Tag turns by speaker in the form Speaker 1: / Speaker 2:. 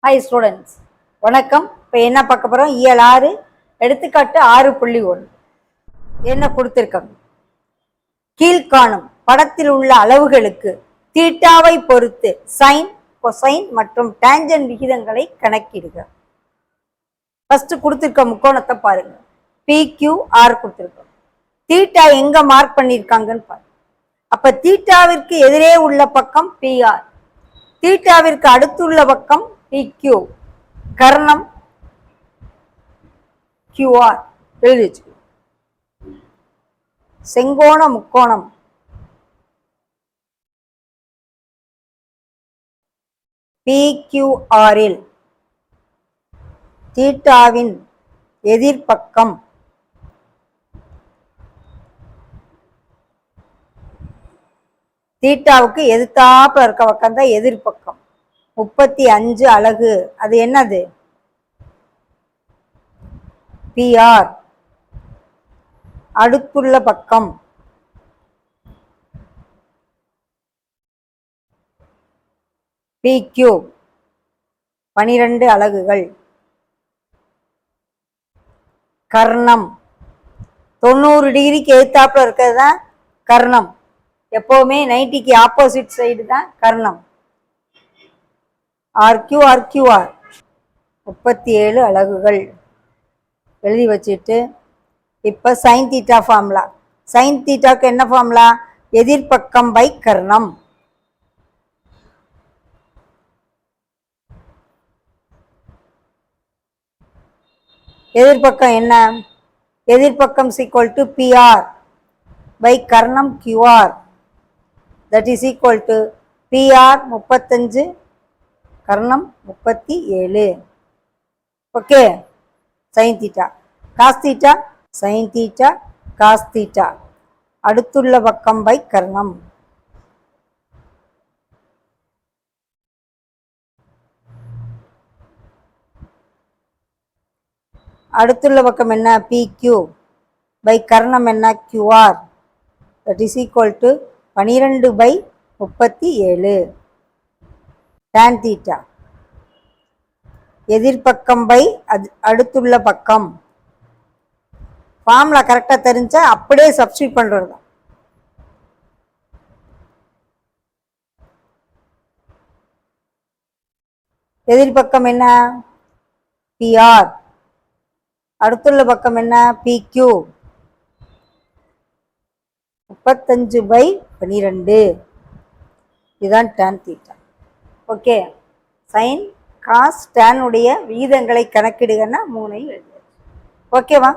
Speaker 1: Hi students, வணக்கம். இப்போ என்ன பார்க்க போகிறோம்? இயல் 6 எடுத்துக்காட்டு 6.1 என்ன கொடுத்துருக்காங்க? கீழ்காணும் படத்தில் உள்ள அளவுகளுக்கு தீட்டாவை பொறுத்து சைன், கொசைன் மற்றும் டேஞ்சன் விகிதங்களை கணக்கிடுக. ஃபர்ஸ்ட் கொடுத்துருக்க முக்கோணத்தை பாருங்க. PQR கொடுத்துருக்கோம். தீட்டா எங்க மார்க் பண்ணியிருக்காங்கன்னு பாருங்க. அப்ப தீட்டாவிற்கு எதிரே உள்ள பக்கம் PR, தீட்டாவிற்கு அடுத்துள்ள பக்கம் PQ, கர்ணம் QR எழுதி வச்சு. செங்கோண முக்கோணம் PQR இல் தீட்டாவின் எதிர்பக்கம் தீட்டாவுக்கு எதிர்த்தாப்புல இருக்க பக்கம் தான் எதிர்பக்கம். 35 அலகு. அது என்னது? PR. அடுத்துள்ள பக்கம் PQ, 12 அலகுகள். கர்ணம் 90 டிகிரிக்கு எதிர்த்தாப்புல இருக்கிறது தான் கர்ணம். எப்பவுமே 90க்கு ஆப்போசிட் சைடு தான் கர்ணம். RQR 37 அலகுகள் எழுதி வச்சுட்டு இப்போ சைன் தீட்டா ஃபார்முலா. சைன் தீட்டாக்கு என்ன ஃபார்முலா? எதிர்பக்கம் பை கர்ணம். எதிர்பக்கம் என்ன? எதிர்பக்கம் equal to PR by கர்ணம் QR, that is equal to PR 35 கர்ணம் 37. Okay. Sine theta. Cos theta, sine theta, cos theta, அடுத்துள்ள பக்கம் பை கர்ணம். அடுத்துள்ள பக்கம் என்ன? PQ பை கர்ணம் என்ன? QR, that is equal to 12 by 37. tan theta எதிர்பக்கம் by அடுத்துள்ள பக்கம். ஃபார்முலா கரெக்டாக தெரிஞ்சா அப்படியே சப்ஸ்டியூட் பண்ணுறது தான். எதிர்பக்கம் என்ன? PR. அடுத்துள்ள பக்கம் என்ன? PQ. 35 by 12. இதுதான் tan theta. Okay. Sine, cos, tan உடைய விகிதங்களை கணக்கிடுங்கன்னா 3 எழுது. ஓகேவா?